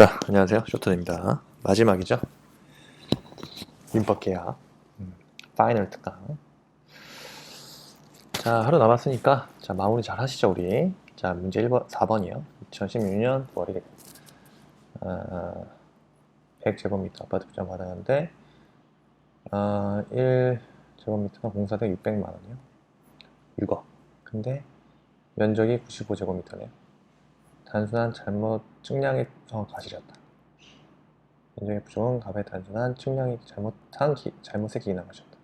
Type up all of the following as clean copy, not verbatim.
자, 안녕하세요. 쇼트입니다. 마지막이죠. 민법 계약. 파이널 특강. 자, 하루 남았으니까, 자, 마무리 잘 하시죠, 우리. 자, 문제 1번, 4번이요. 2016년 월요일. 100제곱미터 아파트 부장 받았는데, 1제곱미터가 공사대 600만원이요. 6억. 근데, 면적이 95제곱미터네요. 단순한 잘못 측량이 과실이었다. 면적의 부족은 갑의 단순한 측량이 잘못에 기인한 것이었다.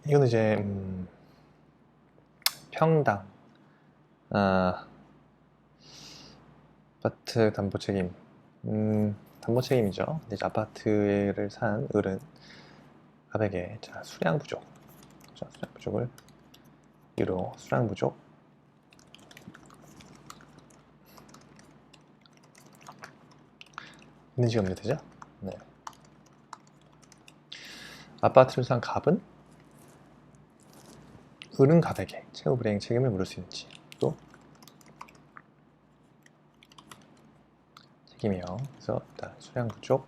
이거는 이제 평당 아파트 담보 책임 담보 책임이죠. 근데 이제 아파트를 산 을은 갑에게 자 수량 부족, 자, 수량 부족을 유로 수량 부족 있는지 없는지 되죠? 네. 아파트를 산 갑은 을은 갑에게 채무 불이행 책임을 물을 수 있는지 또 책임이요. 그래서 일단 수량 부족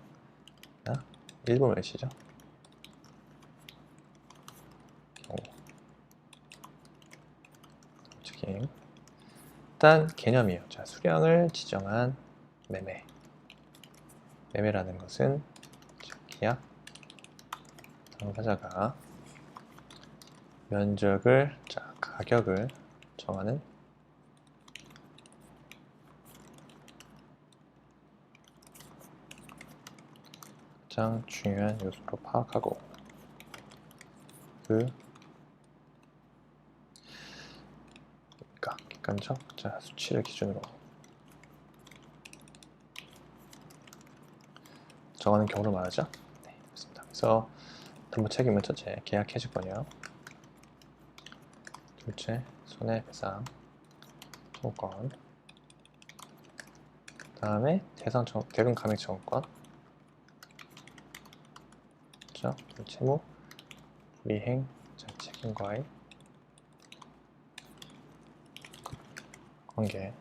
일부 멸시죠. 경우 책임. 일단 개념이에요. 자, 수량을 지정한 매매라는 것은 계약 당사자가 면적을, 자, 가격을 정하는 가장 중요한 요소로 파악하고 객관적 자, 수치를 기준으로 정하는 경우를 말하죠. 네, 그렇습니다. 그래서 담보 책임은 첫째, 계약 해주권이요. 둘째, 손해배상 청구권. 그 다음에 대금 감액 청구권. 그렇죠? 채무 불이행 책임과의 관계.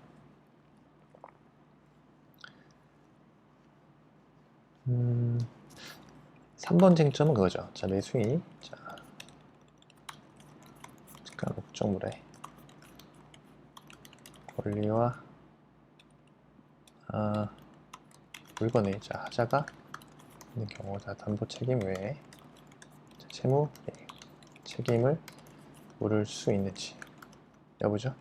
3번 쟁점은 그거죠. 자, 매수인이 자, 목적물의 권리와 물건의 자, 하자가 있는 경우 다 담보 책임 외에 자, 채무 책임을 물을 수 있는지 여부죠.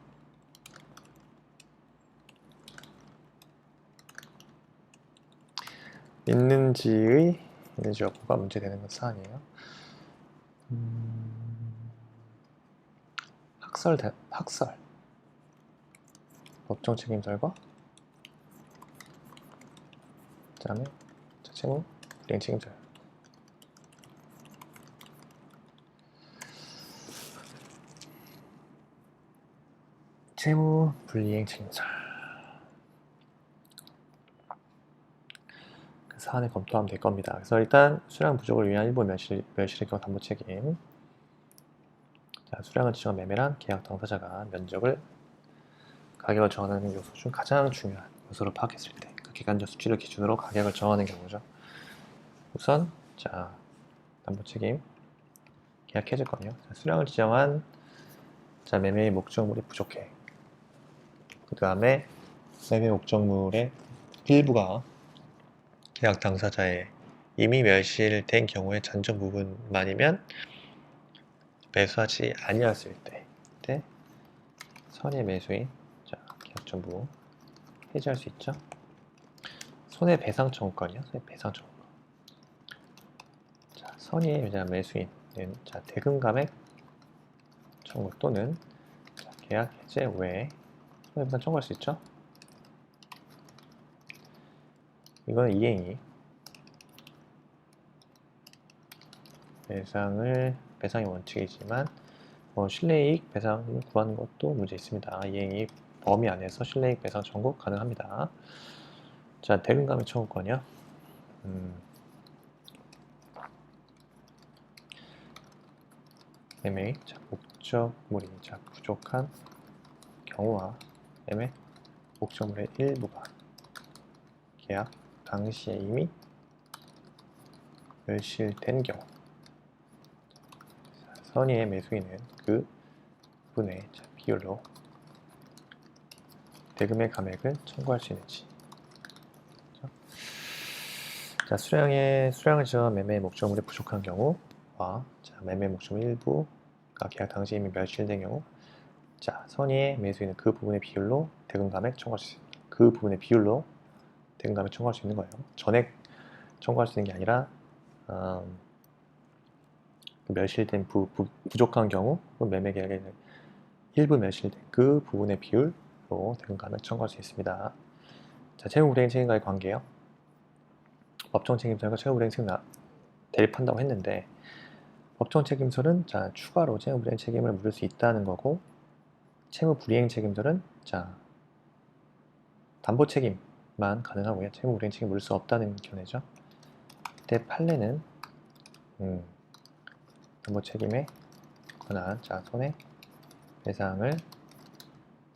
있는지 여부가 문제되는 것 사안이에요. 학설 법정 책임설과 그 다음에 채무 불이행 책임설. 채무 불이행 책임설 그 사안을 검토하면 될 겁니다. 그래서 일단 수량 부족을 위한 일부 멸실의 경우 담보 책임. 자, 수량을 지정한 매매란 계약 당사자가 면적을 가격을 정하는 요소 중 가장 중요한 요소로 파악했을 때 그 객관적 수치를 기준으로 가격을 정하는 경우죠. 우선 자, 담보 책임 계약 해줬거든요. 자, 수량을 지정한 자, 매매의 목적물이 부족해. 그 다음에 매매 목적물의 일부가 계약 당사자의 이미 멸실된 경우의 잔존 부분만이면 매수하지 아니었을 때 선의 매수인 자, 계약 전부 해지할 수 있죠. 손해배상 청구권이요. 손해배상 청구권. 자, 선의 매수인은 자, 대금 감액 청구 또는 자, 계약 해제 외에 손해배상 청구할 수 있죠. 이거는 이행이 배상의 원칙이지만 실내이익 배상을 구하는 것도 문제 있습니다. 이행이 범위 안에서 실내이익 배상 청구 가능합니다. 자, 대금 감액 청구권이요. 매매 자, 목적물이 자, 부족한 경우와 매매 목적물의 일부가 계약 당시에 이미 멸실된 경우, 선의의 매수인은 그 부분의 비율로 대금의 감액을 청구할 수 있는지. 자, 수량을 지어 매매 목적물이 부족한 경우와 매매 목적물 일부가 계약 당시 이미 멸실된 경우, 자, 선의의 매수인은 그 부분의 비율로 대금 감액 청구할 수 있습니다. 그 부분의 비율로 대금 감액 청구할 수 있는 거예요. 전액 청구할 수 있는 게 아니라 멸실된 부족한 경우, 매매 계약의 일부 멸실된 그 부분의 비율로 대금 감액 청구할 수 있습니다. 자, 채무불이행 책임과의 관계요. 법정 책임설과 채무불이행 책임 대립한다고 했는데, 법정 책임설은 자, 추가로 채무불이행 책임을 물을 수 있다는 거고, 채무불이행 책임설은 자, 담보 책임만 가능하고요. 채무불이행 책임 물을 수 없다는 견해죠. 이때 판례는 담보 책임에 관한 자, 손해배상을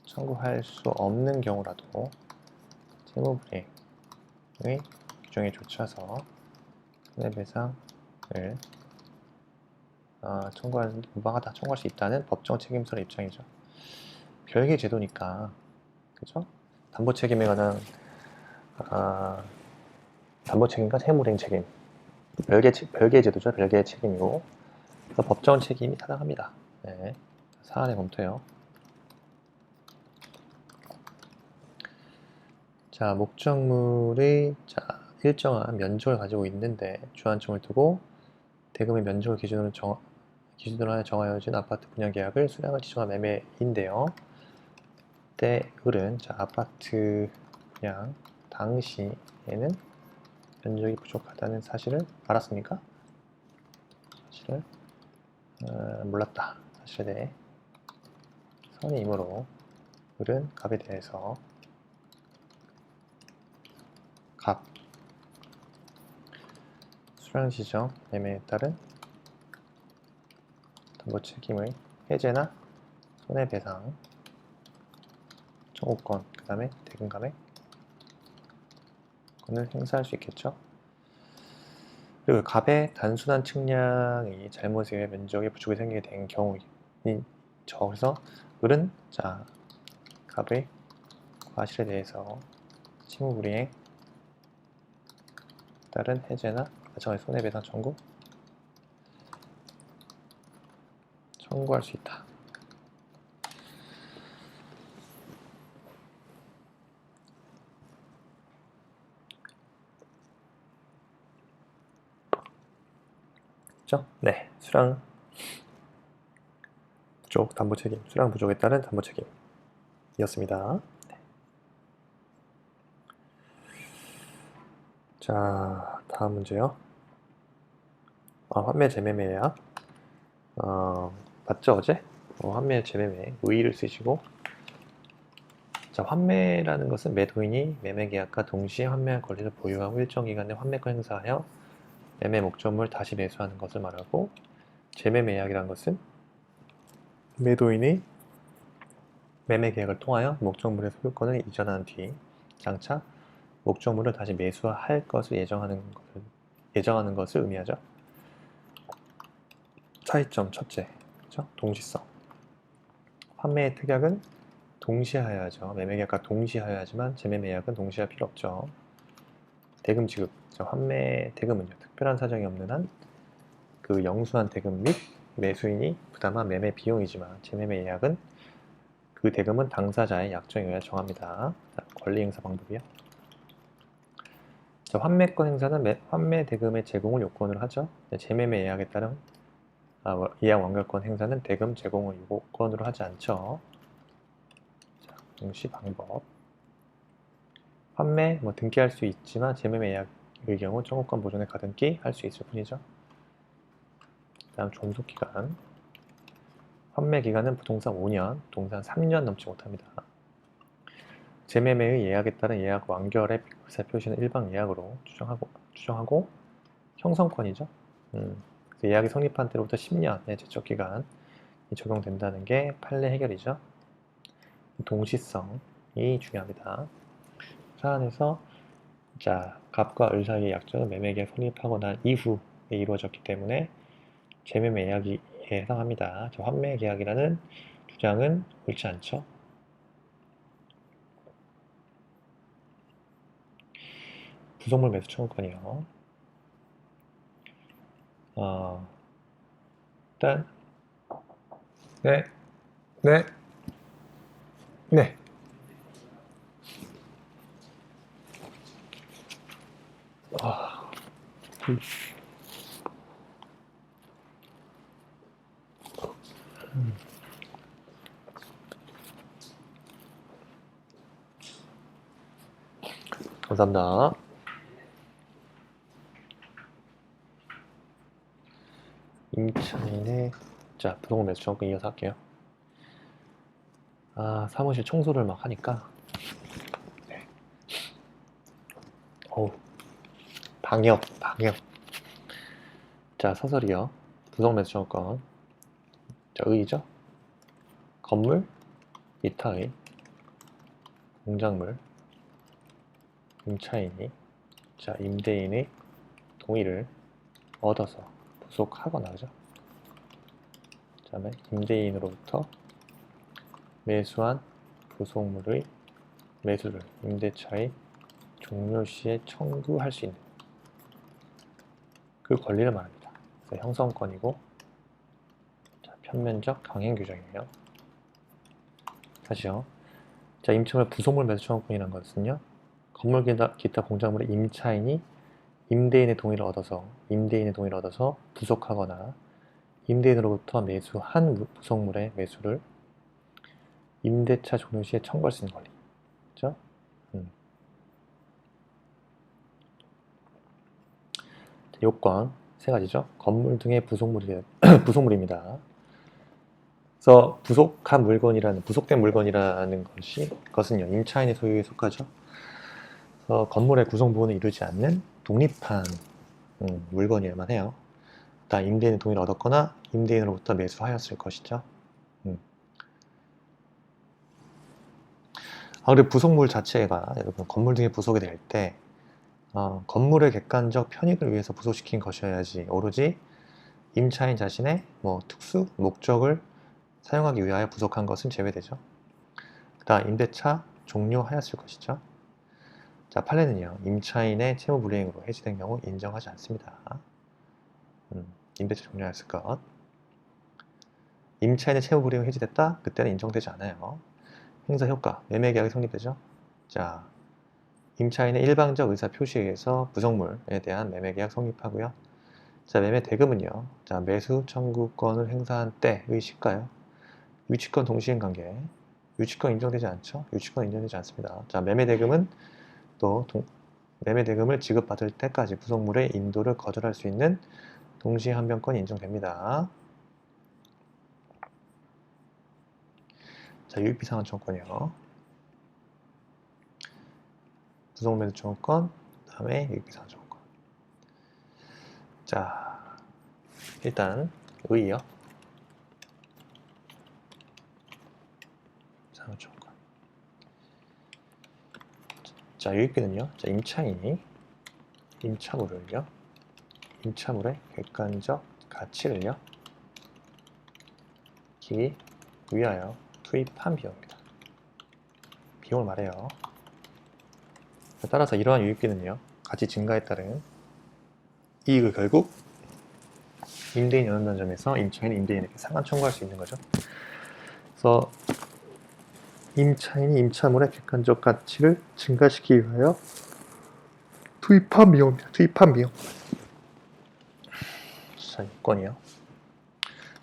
청구할 수 없는 경우라도 채무불이행의 규정에 쫓아서 손해배상을 무방하다 청구할 수 있다는 법정 책임설의 입장이죠. 별개 제도니까, 그죠? 담보 책임에 관한 담보 책임과 채무불이행 책임, 별개 제도죠. 별개의 책임이고, 그래서 법정 책임이 타당합니다. 네. 사안의 검토요. 자, 목적물의 일정한 면적을 가지고 있는데 주안점을 두고 대금의 면적을 기준으로 하여 정하여진 아파트 분양 계약을 수량을 지정한 매매인데요. 때 을은 아파트 분양 당시에는 면적이 부족하다는 사실을 알았습니까? 사실을 몰랐다. 사실에 대해 선의이므로 을은 갑에 대해서 갑 수량 지정 매매에 따른 담보 책임의 해제나 손해배상 청구권, 그 다음에 대금 감액 권을 행사할 수 있겠죠. 그리고 갑의 단순한 측량이 잘못에 의해 면적의 부족이 생기게 된 경우이죠. 그래서 을은 갑의 과실에 대해서 채무불이행 따른 해제나 가정의 손해배상 청구할 수 있다. 그렇죠? 네, 수량 부족 담보 책임, 수량 부족에 따른 담보 책임이었습니다. 네. 자, 다음 문제요. 환매 재매매 예약. 봤죠 어제? 환매 재매매 의의를 쓰시고, 자, 환매라는 것은 매도인이 매매 계약과 동시에 환매할 권리를 보유하고 일정 기간 내 환매권 행사하여 매매 목적물을 다시 매수하는 것을 말하고, 재매매 예약이라는 것은 매도인이 매매 계약을 통하여 목적물의 소유권을 이전한 뒤 장차 목적물을 다시 매수할 것을 예정하는 것을 의미하죠. 차이점 첫째, 그렇죠? 동시성. 환매의 특약은 동시에 하여야죠. 매매 계약과 동시에 하여야지만 재매매 예약은 동시에 할 필요 없죠. 대금 지급, 환매 대금은요, 특별한 사정이 없는 한 그 영수한 대금 및 매수인이 부담한 매매 비용이지만 재매매 예약은 그 대금은 당사자의 약정에 의해 정합니다. 권리 행사 방법이요. 환매권 행사는 환매 대금의 제공을 요건으로 하죠. 재매매 예약에 따른 예약 완결권 행사는 대금 제공을 요건으로 하지 않죠. 동시 방법. 환매 등기할 수 있지만 재매매 예약의 경우 청구권 보존의 가등기 할 수 있을 뿐이죠. 다음 존속기간. 환매 기간은 부동산 5년, 부동산 3년 넘지 못합니다. 재매매의 예약에 따른 예약 완결의 의사 표시는 일방 예약으로 추정하고 형성권이죠. 예약이 성립한 때로부터 10년의 제척기간이 적용된다는 게 판례 해결이죠. 동시성. 중요합니다. 사안에서 자, 갑과 을 사이의 약정은 매매계약 성립하고 난 이후에 이루어졌기 때문에 재매매 계약에 해당합니다. 저 환매 계약이라는 주장은 옳지 않죠. 부속물 매수 청구권이요. 일단 네, 네, 네. 아, 감사합니다. 임차인의 자, 부속물 매수 청구권 이어서 할게요. 사무실 청소를 막 하니까 네. 어우, 방역. 자, 서설이요. 부속 매수 청구권. 자, 의의죠. 건물, 이타의, 공작물, 임차인이 자, 임대인의 동의를 얻어서 부속하거나 그죠? 그 다음에 임대인으로부터 매수한 부속물의 매수를 임대차의 종료 시에 청구할 수 있는 그 권리를 말합니다. 그래서 형성권이고 자, 편면적 강행 규정이에요. 다시요. 자, 임차물 부속물 매수 청구권이라는 것은요. 건물 기타 공작물의 임차인이 임대인의 동의를 얻어서 부속하거나 임대인으로부터 매수한 부속물의 매수를 임대차 종료 시에 청구할 수 있는 권리. 그죠? 요건 세 가지죠. 건물 등의 부속물입니다. 그래서 부속된 물건이라는 것은요, 임차인의 소유에 속하죠. 그래서 건물의 구성 부분을 이루지 않는 독립한 물건이어야만 해요. 다 임대인의 동의를 얻었거나 임대인으로부터 매수하였을 것이죠. 그리고 부속물 자체가 여러분 건물 등에 부속이 될 때 건물의 객관적 편익을 위해서 부속시킨 것이어야지 오로지 임차인 자신의 특수 목적을 사용하기 위하여 부속한 것은 제외되죠. 그다음 임대차 종료하였을 것이죠. 자, 판례는요. 임차인의 채무불이행으로 해지된 경우 인정하지 않습니다. 임대차 종료하였을 것. 임차인의 채무불이행이 해지됐다? 그때는 인정되지 않아요. 행사효과, 매매계약이 성립되죠. 자, 임차인의 일방적 의사 표시에 의해서 부속물에 대한 매매계약 성립하고요. 자, 매매대금은요. 자, 매수 청구권을 행사한 때의 시가요. 유치권 동시행관계. 유치권 인정되지 않죠? 유치권 인정되지 않습니다. 자, 매매대금은 또 매매대금을 지급받을 때까지 부속물의 인도를 거절할 수 있는 동시환변권이 인정됩니다. 자, 유익비상환 청구권이요. 부속물 매수 청구권, 그 다음에 유익비상환 청구권. 자, 일단 의의요. 상환 청구권. 자, 유익비는요. 자, 임차인이 임차물의 객관적 가치를요. 기 위하여 투입한 비용입니다. 비용을 말해요. 따라서 이러한 유익비는요. 가치 증가에 따른 이익을 결국 임대인 연원단 점에서 임차인이 임대인에게 상환 청구할 수 있는 거죠. 그래서 임차인이 임차물의 객관적 가치를 증가시키기 위하여 투입한 비용입니다. 투입한 비용. 자, 요건이요.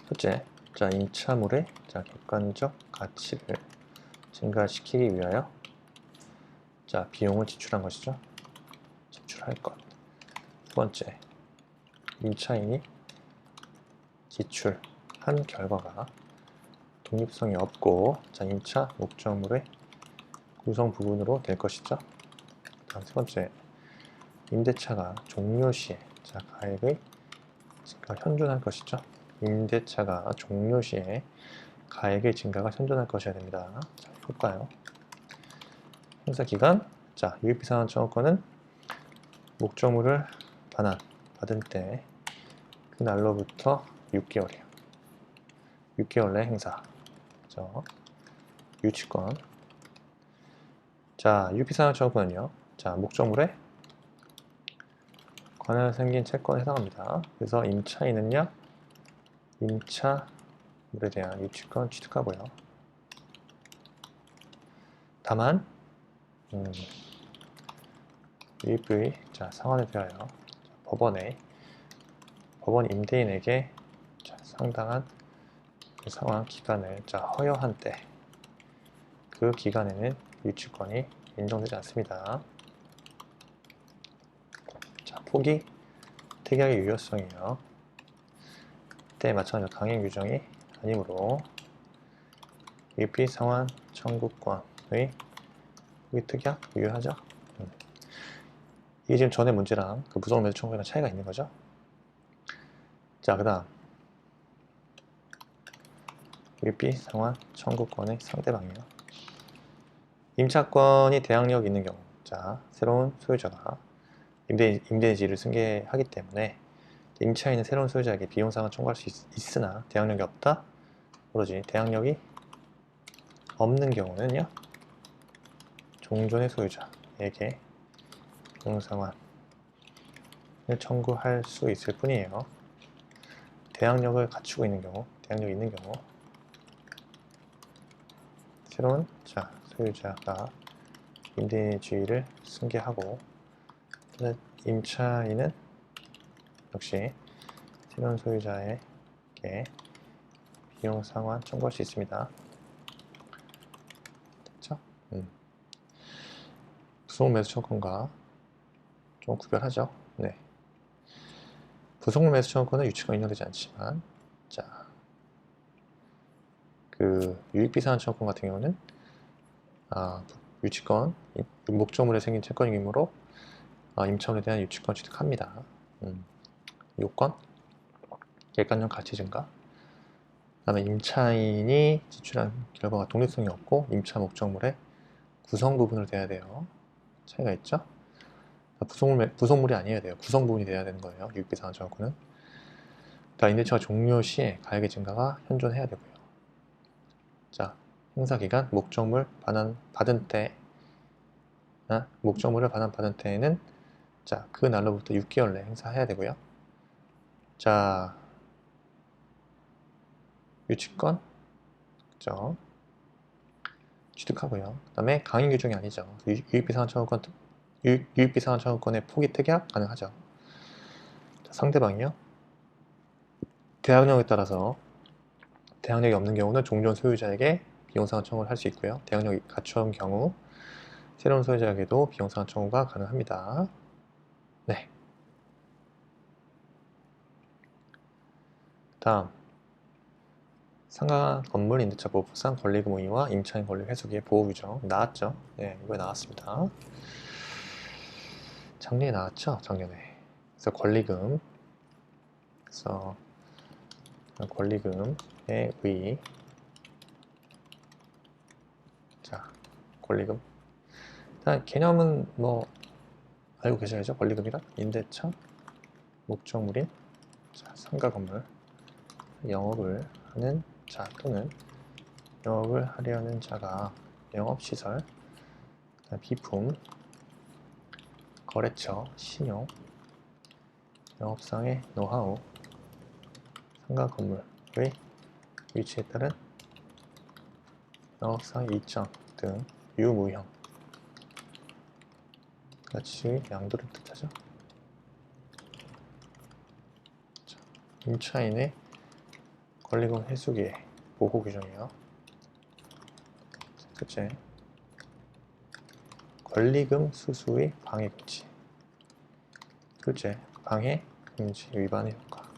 첫째, 자, 임차물의 객관적 가치를 증가시키기 위하여 자, 비용을 지출한 것이죠. 지출할 것. 두 번째, 임차인이 지출한 결과가 독립성이 없고 자, 임차 목적물의 구성 부분으로 될 것이죠. 다음 세 번째, 임대차가 종료 시에 자, 가액의 증가가 현존할 것이죠. 임대차가 종료 시에 가액의 증가가 현존할 것이어야 됩니다. 자, 볼까요? 행사 기간. 자, 유익비 상환 청구권은 목적물을 받은 때 그 날로부터 6개월이에요. 6개월 내 행사. 그죠? 유치권. 자, 유익비 상환 청구권은요. 자, 목적물에 관하여 생긴 채권에 해당합니다. 그래서 임차인은요. 임차물에 대한 유치권 취득하고요. 다만 유익비 상환에 대하여 법원 임대인에게 상당한 그 상환 기간을 허여한 때 그 기간에는 유치권이 인정되지 않습니다. 자, 포기 특약의 유효성이요. 때에 맞춰서 강행 규정이 아니므로 유익비 상환 청구권의 포기 특약 유효하죠. 이게 지금 전의 문제랑 그 부속 매수 청구에는 차이가 있는 거죠. 자, 그 다음 유익비 상환 청구권의 상대방이요. 임차권이 대항력 있는 경우, 자, 새로운 소유자가 임대지를 승계하기 때문에 임차인은 새로운 소유자에게 비용 상환 청구할 수 있으나 대항력이 없다. 오로지 대항력이 없는 경우는요, 종전의 소유자에게 비용 상환을 청구할 수 있을 뿐이에요. 대항력을 갖추고 있는 경우, 대항력이 있는 경우, 새로운 소유자가 임대주의를 승계하고 임차인은 역시 새로운 소유자에게 비용 상환 청구할 수 있습니다. 됐죠? 부속 매수 청구권과 좀 구별하죠. 네. 부속 매수 청구권은 유치권 인정되지 않지만, 자, 그 유익비 상환 청구권 같은 경우는 유치권, 목적물에 생긴 채권이므로 임차물에 대한 유치권 취득합니다. 요건, 객관적 가치 증가. 그 다음에 임차인이 지출한 결과가 독립성이 없고 임차 목적물의 구성 부분을 대야 돼요. 차이가 있죠? 부속물이 아니어야 돼요. 구성 부분이 돼야 되는 거예요. 유익비 상환 청구권은. 그러니까 임대차가 종료 시에 가액의 증가가 현존해야 되고요. 자, 행사 기간, 목적물 받은 때, 목적물을 받은 때에는 그 날로부터 6개월 내 행사해야 되고요. 자, 유치권, 그죠? 취득하고요. 그 다음에 강행 규정이 아니죠. 유익비 상환 청구권의 포기 특약 가능하죠. 자, 상대방이요. 대항력에 따라서 대항력이 없는 경우는 종전 소유자에게 비용상환 청구를 할 수 있고요. 대항력이 갖춰온 경우 새로운 소유자에게도 비용상환 청구가 가능합니다. 네. 다음, 상가 건물 임대차 보호법상 권리금 의무와 임차인 권리 회수기의 보호 규정 나왔죠? 네, 이번에 나왔습니다. 작년에 나왔죠? 작년에. 그래서 권리금의 의. 자, 권리금. 일단 개념은 뭐 알고 계셔야죠. 권리금이란 임대차 목적물인 상가 건물 영업을 하는 자 또는 영업을 하려는 자가 영업시설, 비품, 거래처, 신용, 영업상의 노하우, 상가 건물의 위치에 따른 영업상 이점 등 유무형 가치의 양도를 뜻하죠. 자, 임차인의 권리금 회수기의 보호 규정이요. 첫째, 권리금 수수의 방해 금지. 둘째, 방해 금지 위반의 효과.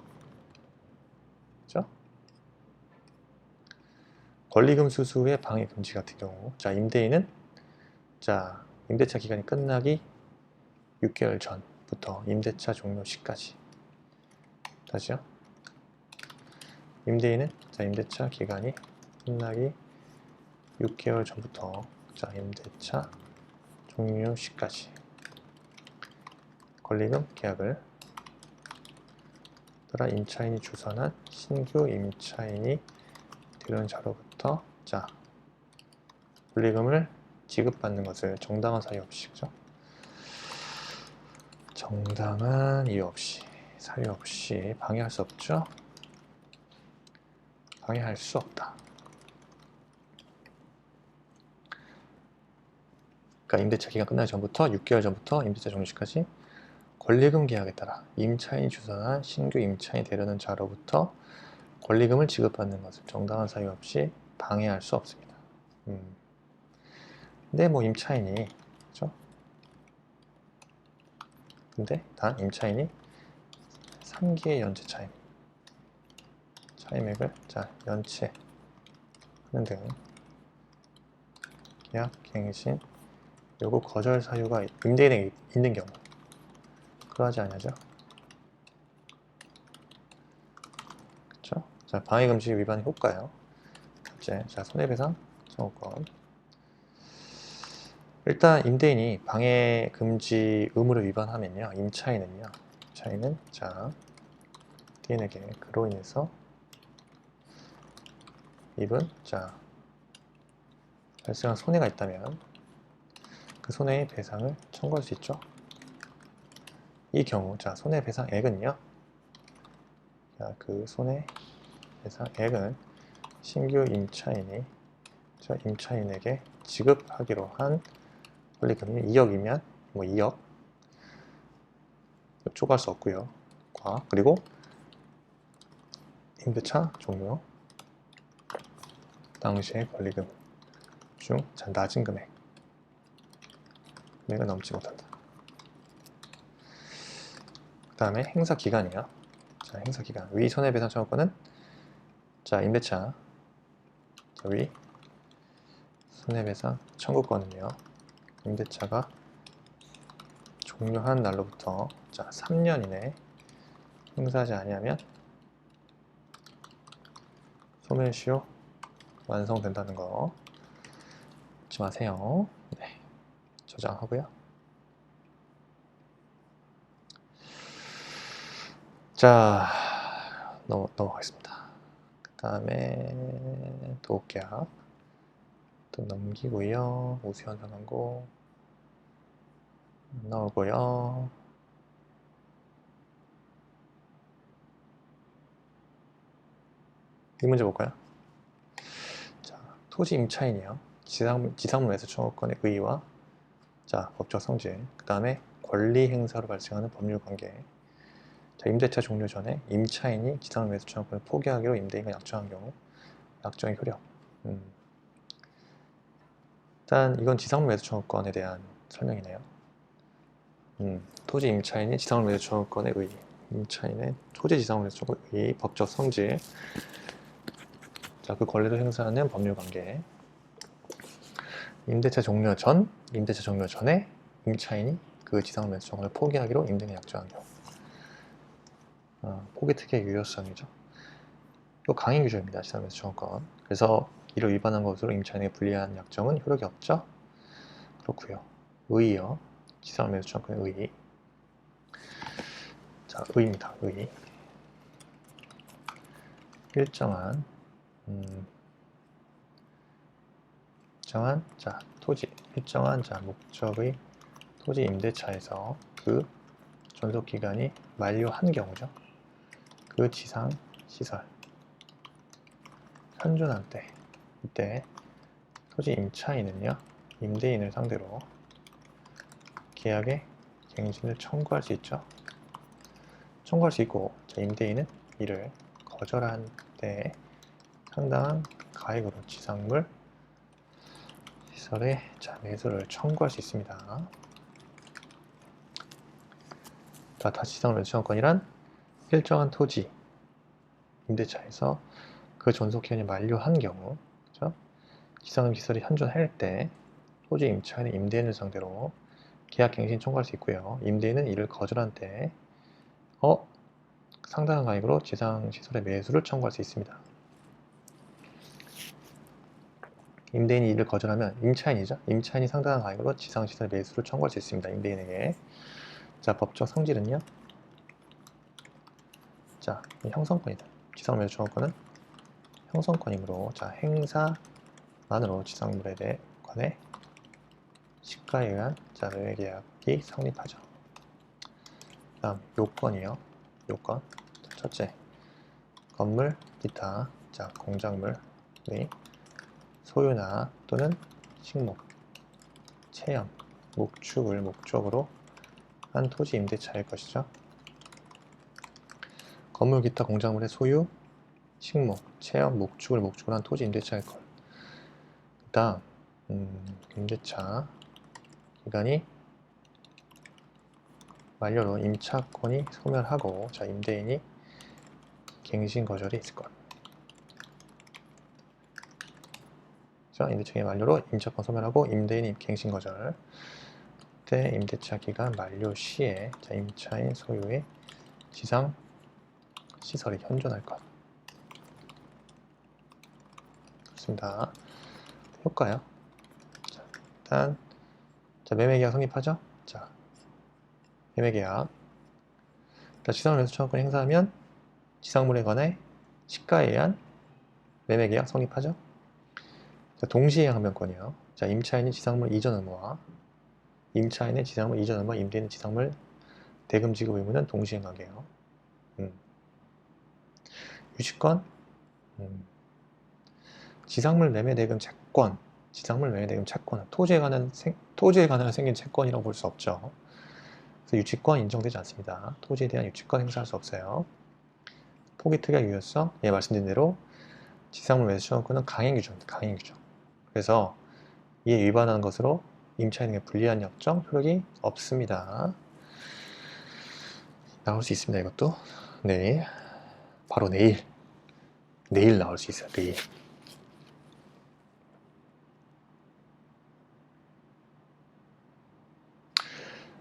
그죠? 권리금 수수의 방해 금지 같은 경우, 자, 임대인은 임대차 기간이 끝나기 6개월 전부터 임대차 종료 시까지. 다시요. 임대인은 임대차 기간이 끝나기 6개월 전부터 임대차 종료 시까지 권리금 계약을 따라 임차인이 주선한 신규 임차인이 되는 자로부터 자 권리금을 지급받는 것을 정당한 사유 없이, 그죠? 정당한 이유 없이, 사유 없이 방해할 수 없죠? 방해할 수 없다. 그러니까 임대차 기간 끝나기 전부터 6개월 전부터 임대차 종료시까지 권리금 계약에 따라 임차인이 주선한 신규 임차인이 되려는 자로부터 권리금을 지급받는 것을 정당한 사유 없이 방해할 수 없습니다. 근데 뭐 임차인이, 그렇죠? 근데 단 임차인이 3기의 연체 차임액을 자 연체하는 등 계약 갱신 요구 거절 사유가 임대인에게 있는 경우 그러하지 않냐죠. 그쵸? 자, 방해금지 위반 효과요. 첫째, 자, 손해배상 청구권. 일단 임대인이 방해금지 의무를 위반하면요, 임차인은 자, 임대인에게 그로 인해서 입은 자 발생한 손해가 있다면 그 손해의 배상을 청구할 수 있죠. 이 경우 자 손해배상액은요, 자, 그 손해배상액은 신규 임차인이 임차인에게 지급하기로 한 권리금이 2억이면 뭐 2억 초과할 수 없고요. 그리고 임대차 종료 당시의 권리금 중 낮은 금액은 넘지 못한다. 그 다음에 행사 기간이요. 자, 행사 기간 위 손해배상 청구권은 자 임대차 위 손해배상 청구권은요, 임대차가 종료한 날로부터 자 3년 이내 행사하지 아니하면 소멸시효 완성된다는 거 잊지 마세요. 네, 저장하고요. 자, 넘어가겠습니다. 그 다음에 도급계약 또 넘기고요. 우수현상 광고 나오고요. 이 문제 볼까요? 자, 토지 임차인이요. 지상물 매수 청구권의 의의와 자, 법적 성질, 그 다음에 권리 행사로 발생하는 법률 관계. 자, 임대차 종료 전에 임차인이 지상물 매수 청구권을 포기하기로 임대인과 약정한 경우 약정의 효력. 일단 이건 지상물 매수 청구권에 대한 설명이네요. 토지 임차인이 지상물 매수 청구권의 의의, 임차인의 토지 지상물 매수 청구권의 의의, 법적 성질. 자, 그 권리를 행사하는 법률 관계. 임대차 종료 전에 임차인이 그 지상물 매수 청구권을 포기하기로 임대인과 약정한 경우. 포기 특혜의 유효성이죠. 또 강행 규정입니다. 지상물 매수 청구권. 그래서 이를 위반한 것으로 임차인에게 불리한 약정은 효력이 없죠. 그렇고요. 의의요. 지상물 매수 청구권의 의의. 자, 의의입니다. 의의. 일정한 목적의 토지 임대차에서 그 존속기간이 만료한 경우죠. 그 지상 시설 현존한 때, 이때 토지 임차인은요, 임대인을 상대로 계약의 갱신을 청구할 수 있죠. 청구할 수 있고, 임대인은 이를 거절한 때에 상당한 가액으로 지상물 시설의 매수를 청구할 수 있습니다. 자, 다시 지상물 매수 청구권이란 일정한 토지 임대차에서 그 존속기간이 만료한 경우, 그렇죠? 지상시설이 현존할 때 토지 임차인의 임대인을 상대로 계약갱신 청구할 수 있고요. 임대인은 이를 거절한 때 상당한 가액으로 지상시설의 매수를 청구할 수 있습니다. 임대인이 이를 거절하면 임차인이죠. 임차인이 상당한 가액으로 지상시설 매수를 청구할 수 있습니다. 임대인에게. 자, 법적 성질은요. 자, 형성권이다. 지상매수 청구권은 형성권이므로 자, 행사만으로 지상물에 대해 관해 시가에 의한 자, 매매계약이 성립하죠. 다음 요건이요. 요건. 자, 첫째, 건물, 기타, 자, 공작물 및 소유나 또는 식목, 체험, 목축을 목적으로 한 토지 임대차일 것이죠. 건물, 기타, 공작물의 소유, 식목, 체험, 목축을 목적으로 한 토지 임대차일 것. 그 다음 임대차 기간이 만료로 임차권이 소멸하고 자, 임대인이 갱신 거절이 있을 것. 자, 임대차 만료로 임차권 소멸하고 임대인이 갱신 거절. 그때 임대차 기간 만료 시에 자, 임차인 소유의 지상 시설이 현존할 것. 좋습니다. 효과요. 자, 일단 자, 매매계약 성립하죠. 자, 매매계약. 지상을 매수 청구권 행사하면 지상물에 관해 시가에 의한 매매계약 성립하죠. 자, 동시에 항변권이요. 자, 임차인이 지상물 이전 의무와 임차인의 지상물 이전 의무와 임대인의 지상물 대금 지급 의무는 동시행 관계예요. 유치권, 지상물 매매 대금 채권, 지상물 매매 대금 채권은 토지에 관한 생긴 채권이라고 볼 수 없죠. 그래서 유치권 인정되지 않습니다. 토지에 대한 유치권 행사할 수 없어요. 포기 특약 유효성, 예, 말씀드린 대로 지상물 매수 청구권은 강행 규정입니다. 강행 규정. 그래서 이에 위반하는 것으로 임차인에게 불리한 약정 효력이 없습니다. 나올 수 있습니다. 이것도 내일, 바로 내일 나올 수 있어요. 내일.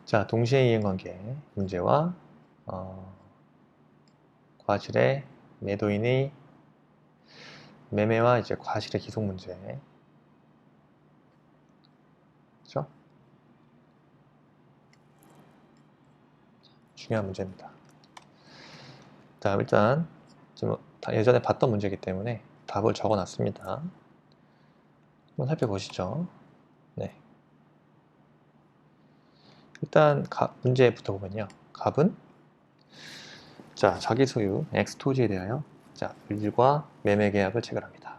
자, 동시에 이행관계 문제와 과실의 매도인의 매매와 이제 과실의 기속 문제. 그렇죠? 중요한 문제입니다. 자, 일단 좀 예전에 봤던 문제이기 때문에 답을 적어놨습니다. 한번 살펴보시죠. 네. 일단 문제부터 보면요. 갑은 자, 자기 소유 X 토지에 대하여 자, 을과 매매 계약을 체결합니다.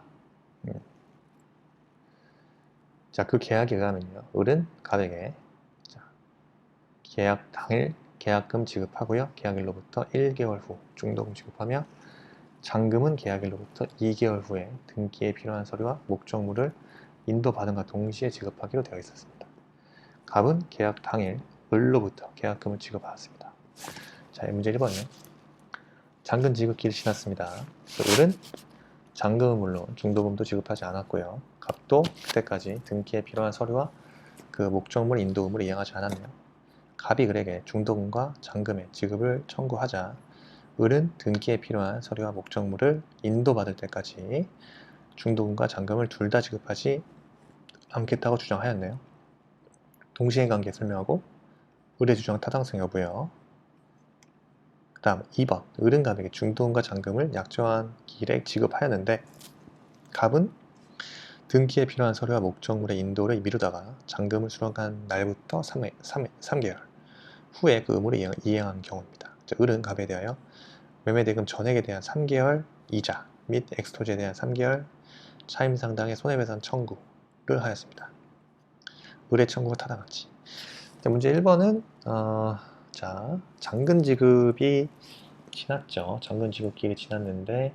자, 그 계약에 의하면요. 을은 갑에게 자, 계약 당일 계약금 지급하고요. 계약일로부터 1개월 후 중도금 지급하며 잔금은 계약일로부터 2개월 후에 등기에 필요한 서류와 목적물을 인도받은과 동시에 지급하기로 되어 있었습니다. 갑은 계약 당일 을로부터 계약금을 지급받았습니다. 자, 문제 1번이요. 잔금 지급기를 지났습니다. 을은 잔금은 물론 중도금도 지급하지 않았고요. 갑도 그때까지 등기에 필요한 서류와 그 목적물 인도금을 이행하지 않았네요. 갑이 을에게 중도금과 잔금의 지급을 청구하자 을은 등기에 필요한 서류와 목적물을 인도받을 때까지 중도금과 잔금을 둘 다 지급하지 않겠다고 주장하였네요. 동시행관계 설명하고 을의 주장 타당성 여부요. 그 다음 2번 을은 갑에게 중도금과 잔금을 약정한 기일에 지급하였는데 갑은 등기에 필요한 서류와 목적물의 인도를 미루다가 잔금을 수령한 날부터 3개월 후에 그 의무를 이행한 경우입니다. 을은 갑에 대하여 매매대금 전액에 대한 3개월 이자 및 엑스토지에 대한 3개월 차임 상당의 손해배상 청구를 하였습니다. 을의 청구가 타당한지. 문제 1번은 자, 잔금 지급이 지났죠. 잔금 지급기일이 지났는데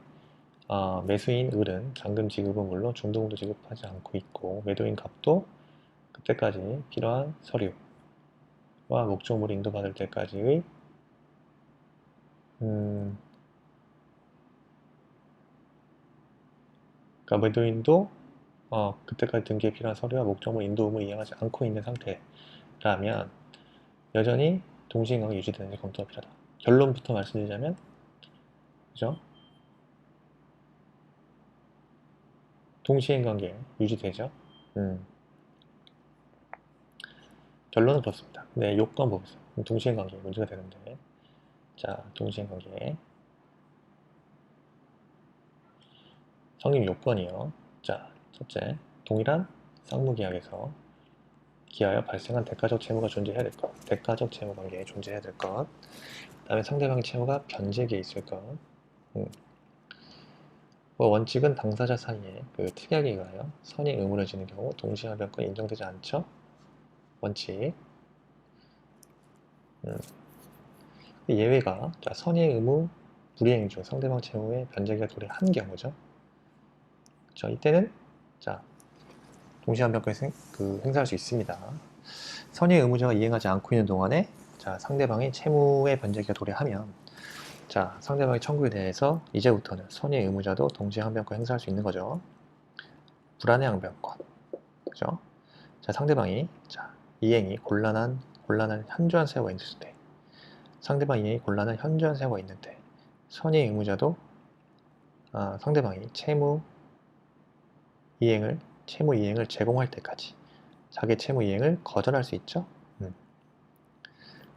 매수인 을은 잔금 지급은 물론 중도금도 지급하지 않고 있고 매도인 갑도 그때까지 필요한 서류와 목적물을 인도받을 때까지의 그러니까 매도인도 그때까지 등기에 필요한 서류와 목적물 인도 의무를 이행하지 않고 있는 상태라면 여전히 동시행관계 유지되는지 검토가 필요하다. 결론부터 말씀드리자면 그죠? 동시행관계 유지되죠. 결론은 그렇습니다. 네, 요건 보겠습니다. 동시행관계 문제가 되는데, 자, 동시행관계 성립 요건이요. 자, 첫째, 동일한 쌍무계약에서 기하여 발생한 대가적 채무가 존재해야 될 것. 대가적 채무 관계에 존재해야 될 것. 그 다음에 상대방의 채무가 변제기에 있을 것. 원칙은 당사자 사이에 그 특약에 의하여 선의 의무를 지는 경우 동시합병권이 인정되지 않죠. 원칙. 예외가 자, 선의 의무 불이행 중 상대방 채무에 변제기가 도래한 경우죠. 자, 이때는 자 동시한병권이 행사할 수 있습니다. 선의 의무자가 이행하지 않고 있는 동안에 자 상대방이 채무의 변제기가 도래하면 자 상대방의 청구에 대해서 이제부터는 선의 의무자도 동시한병권 행사할 수 있는 거죠. 불안의 항변권, 그죠? 자 상대방이 자 이행이 곤란한 현저한 사유가 있을 때, 상대방 이행이 곤란한 현저한 사유가 있는데 선의 의무자도 상대방이 채무 이행을 제공할 때까지 자기 채무 이행을 거절할 수 있죠.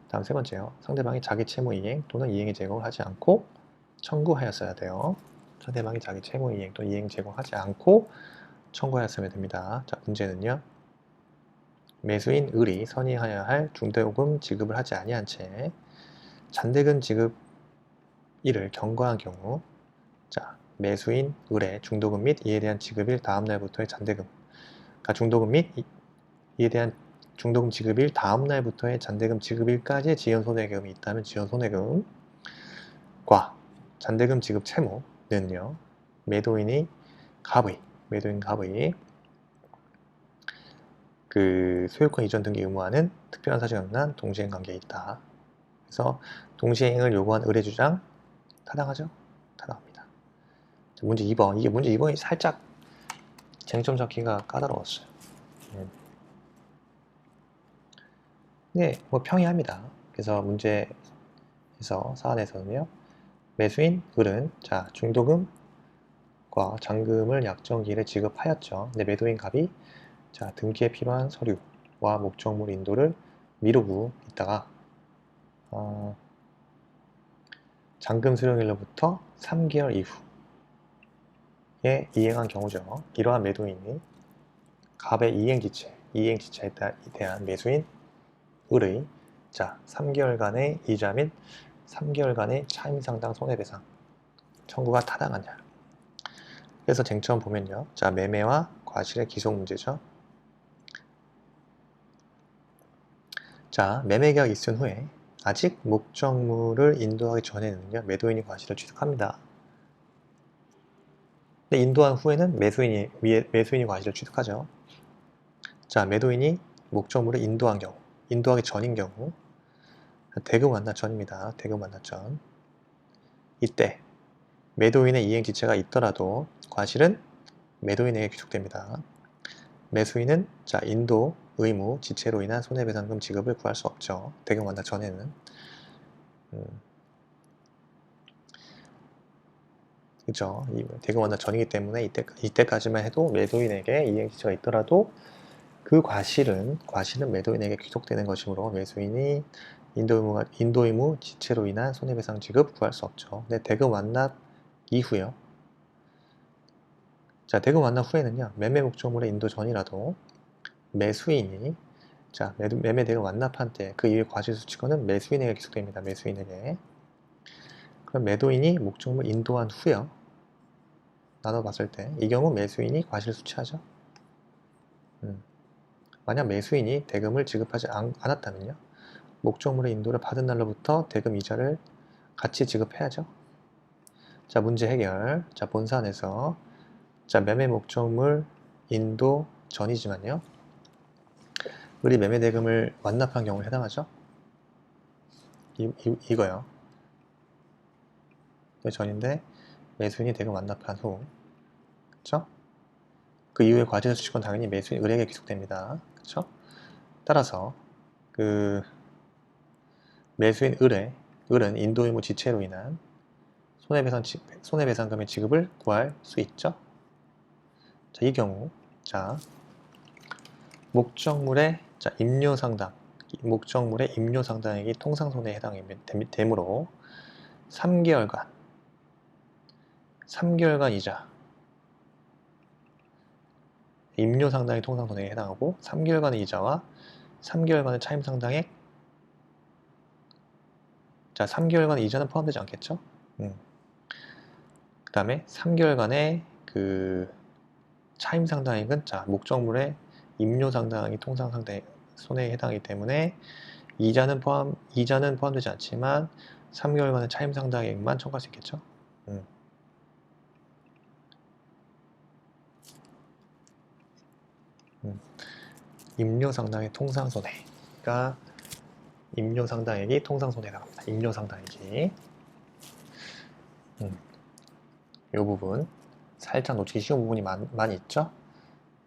다음 세 번째요. 상대방이 자기 채무 이행 또는 이행의 제공을 하지 않고 청구하였어야 돼요. 상대방이 자기 채무 이행 또는 이행 제공하지 않고 청구하였으면 됩니다. 자, 문제는요. 매수인 을이 선의하여야 할 중대요금 지급을 하지 아니한 채 잔대금 지급 일을 경과한 경우 자, 매수인 을의 중도금 및 이에 대한 지급일 다음 날부터의 잔대금, 그러니까 중도금 및 이에 대한 중도금 지급일 다음 날부터의 잔대금 지급일까지의 지연손해금이 있다면 지연손해금과 잔대금 지급 채무는요 매도인 갑의 그 소유권 이전 등기 의무화는 특별한 사정이 없는 동시행 관계에 있다. 그래서 동시행을 요구한 을의 주장 타당하죠? 타당합니다. 문제 2번. 이게 문제 2번이 살짝 쟁점 잡기가 까다로웠어요. 네, 뭐 평이합니다. 그래서 문제에서 사안에서는요. 매수인 을은 자 중도금과 잔금을 약정기일에 지급하였죠. 근데 매도인 갑이 자 등기에 필요한 서류와 목적물 인도를 미루고 있다가 잔금 수령일로부터 3개월 이후에 이행한 경우죠. 이러한 매도인이 갑의 이행지체에 대한 매수인 을의 자 3개월간의 이자 및 3개월간의 차임상당 손해배상 청구가 타당하냐. 그래서 쟁점 보면요. 자 매매와 과실의 기속 문제죠. 자 매매계약이 있은 후에 아직 목적물을 인도하기 전에는요. 매도인이 과실을 취득합니다. 근데 인도한 후에는 매수인이 과실을 취득하죠. 자 매도인이 목적물을 인도하기 전인 경우 대금 완납 전입니다. 대금 완납 전. 이때 매도인의 이행 지체가 있더라도 과실은 매도인에게 귀속됩니다. 매수인은 자 인도 의무 지체로 인한 손해배상금 지급을 구할 수 없죠. 대금 완납 전에는. 그죠? 대금 완납 전이기 때문에 이때까지만 해도 매도인에게 이행 지체가 있더라도 그 과실은 매도인에게 귀속되는 것이므로 매수인이 인도 의무 지체로 인한 손해배상 지급 구할 수 없죠. 근데 대금 완납 이후요. 자, 대금 완납 후에는요. 매매 목적물의 인도 전이라도 매수인이 자, 매매 대금 완납한 때 그 이후의 과실 수취권은 매수인에게 귀속됩니다. 매수인에게. 그럼 매도인이 목적물 인도한 후요. 나눠봤을 때 이 경우 매수인이 과실 수취하죠. 만약 매수인이 대금을 지급하지 않았다면요. 목적물의 인도를 받은 날로부터 대금 이자를 같이 지급해야죠. 자, 문제 해결. 자, 본사안에서 자, 매매 목적물 인도 전이지만요. 을이 매매 대금을 완납한 경우에 해당하죠. 이거요. 전인데 매수인이 대금 완납한 후, 그쵸? 그 이후에 과실 수취권 당연히 매수인 을에게 귀속됩니다. 그쵸? 따라서 그 매수인 을은 인도 의무 지체로 인한 손해배상금의 지급을 구할 수 있죠. 자, 이 경우, 자, 목적물의 자, 임료상당, 목적물의 임료상당액이 통상손해에 해당이 되므로 3개월간 이자, 임료상당이 통상손해에 해당하고 3개월간의 이자와 3개월간의 차임상당액, 자, 3개월간의 이자는 포함되지 않겠죠? 그 다음에 3개월간의 그 차임상당액은 자, 목적물의 임료상당이 통상손해에 해당하기 때문에 이자는 포함되지 않지만 3개월간의 차임상당액만 청구할 수 있겠죠? 임료상당의 통상손해가 임료상당액이 통상손해에 해당합니다. 임료상당액이 이 부분 살짝 놓치기 쉬운 부분이 많이 있죠?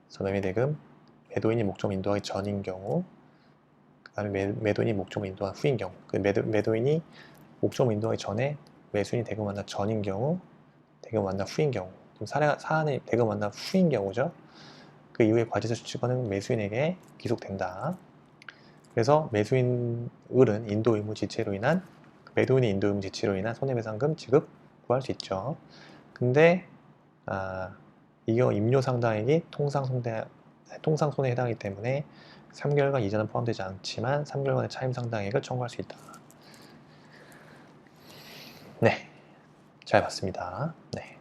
그래서 매매대금 매도인이 목적을 인도하기 전인 경우, 그 다음에 매도인이 목적을 인도한 후인 경우, 그 매도인이 목적을 인도하기 전에 매수인이 대금을 만난 전인 경우, 대금을 만난 후인 경우, 사안이 대금을 만난 후인 경우죠. 그 이후에 과세자 추측권은 매수인에게 귀속된다. 그래서 매수인은 인도 의무 지체로 인한, 매도인의 인도 의무 지체로 인한 손해배상금 지급 구할 수 있죠. 근데 이 경우 임료상당액이 통상손해에 해당하기 때문에 3개월간 이자는 포함되지 않지만 3개월간의 차임상당액을 청구할 수 있다. 네, 잘 봤습니다. 네.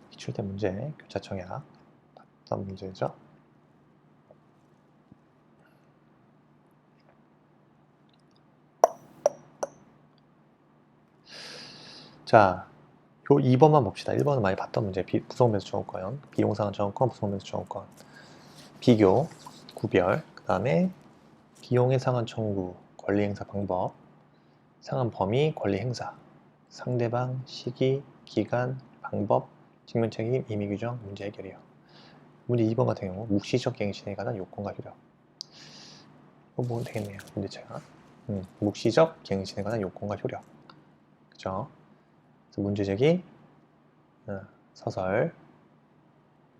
기출된 문제, 교차청약 어떤 문제죠? 자, 요 2번만 봅시다. 1번은 많이 봤던 문제, 부속매수 청구권, 비용상환 청구권, 부속매수 청구권, 비교, 구별, 그 다음에 비용의 상환 청구, 권리행사 방법, 상환 범위, 권리행사, 상대방, 시기, 기간, 방법, 직면책임, 임의규정, 문제 해결이요. 문제 2번 같은 경우 묵시적 갱신에 관한 요건과 효력. 이거 보면 되겠네요. 문제체가. 묵시적 갱신에 관한 요건과 효력. 그죠? 그래서 문제제기, 서설,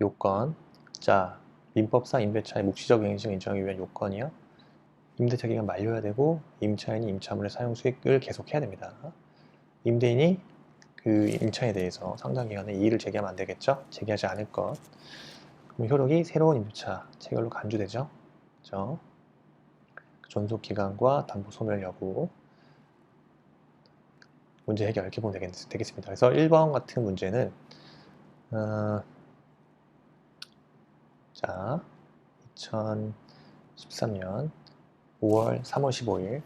요건. 자, 민법상 임대차의 묵시적 갱신을 인정하기 위한 요건이요. 임대차 기간 만료해야 되고 임차인이 임차물의 사용 수익을 계속해야 됩니다. 임대인이 그 임차에 대해서 상당 기간에 이의를 제기하면 안 되겠죠? 제기하지 않을 것. 그럼 효력이 새로운 임대차 체결로 간주되죠. 그렇죠? 존속 기간과 담보 소멸 여부. 문제 해결 이렇게 보면 되겠습니다. 그래서 1번 같은 문제는 자, 2013년 5월 3월 15일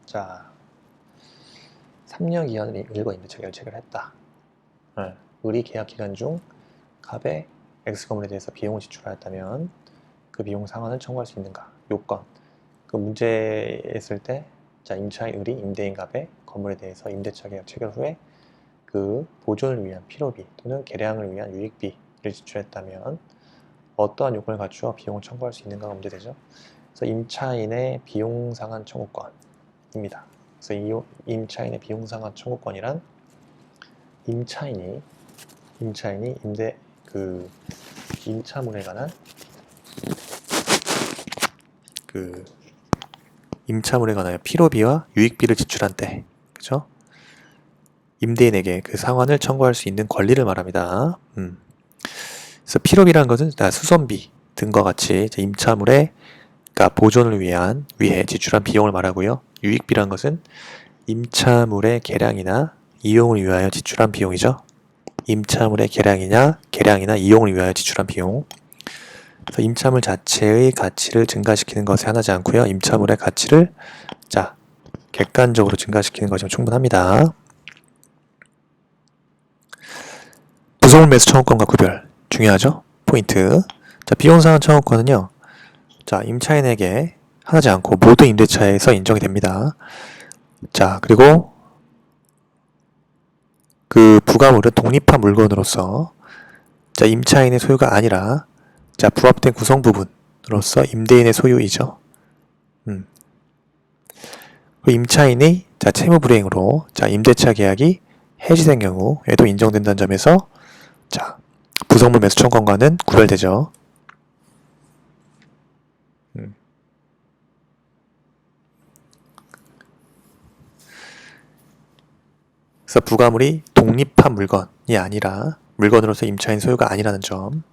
자, 3년 기한을 일거 임대차 결책을 했다. 을이 계약 기간 중 갑에 X건물에 대해서 비용을 지출하였다면 그 비용 상환을 청구할 수 있는가? 요건. 그 문제 했을 때 자, 임차인 을이 임대인 갑에 건물에 대해서 임대차 계약 체결 후에 그 보존을 위한 필요비 또는 개량을 위한 유익비를 지출했다면 어떠한 요건을 갖추어 비용을 청구할 수 있는가가 문제되죠. 그래서 임차인의 비용 상환 청구권입니다. 그래서 이 임차인의 비용 상환 청구권이란 임차인이 임차물에 관한 임차물에 관하여 필요비와 유익비를 지출한 때, 그죠? 임대인에게 그 상환을 청구할 수 있는 권리를 말합니다. 그래서 필요비라는 것은 수선비 등과 같이 임차물의 그러니까 보존을 위해 지출한 비용을 말하고요. 유익비라는 것은 임차물의 개량이나 이용을 위하여 지출한 비용이죠. 임차물의 개량이나 이용을 위하여 지출한 비용. 그래서 임차물 자체의 가치를 증가시키는 것에 한하지 않고요. 임차물의 가치를 객관적으로 증가시키는 것이면 충분합니다. 부속물 매수 청구권과 구별 중요하죠. 포인트. 자, 비용상환 청구권은요. 자, 임차인에게 하지 않고 모든 임대차에서 인정이 됩니다. 자, 그리고 그 부가물은 독립한 물건으로서 자, 임차인의 소유가 아니라 자, 부합된 구성 부분으로서 임대인의 소유이죠. 임차인이 자 채무 불이행으로 자 임대차 계약이 해지된 경우에도 인정된다는 점에서 자 부속물 매수 청구권과는 구별되죠. 그래서 부가물이 독립한 물건이 아니라 물건으로서 임차인 소유가 아니라는 점,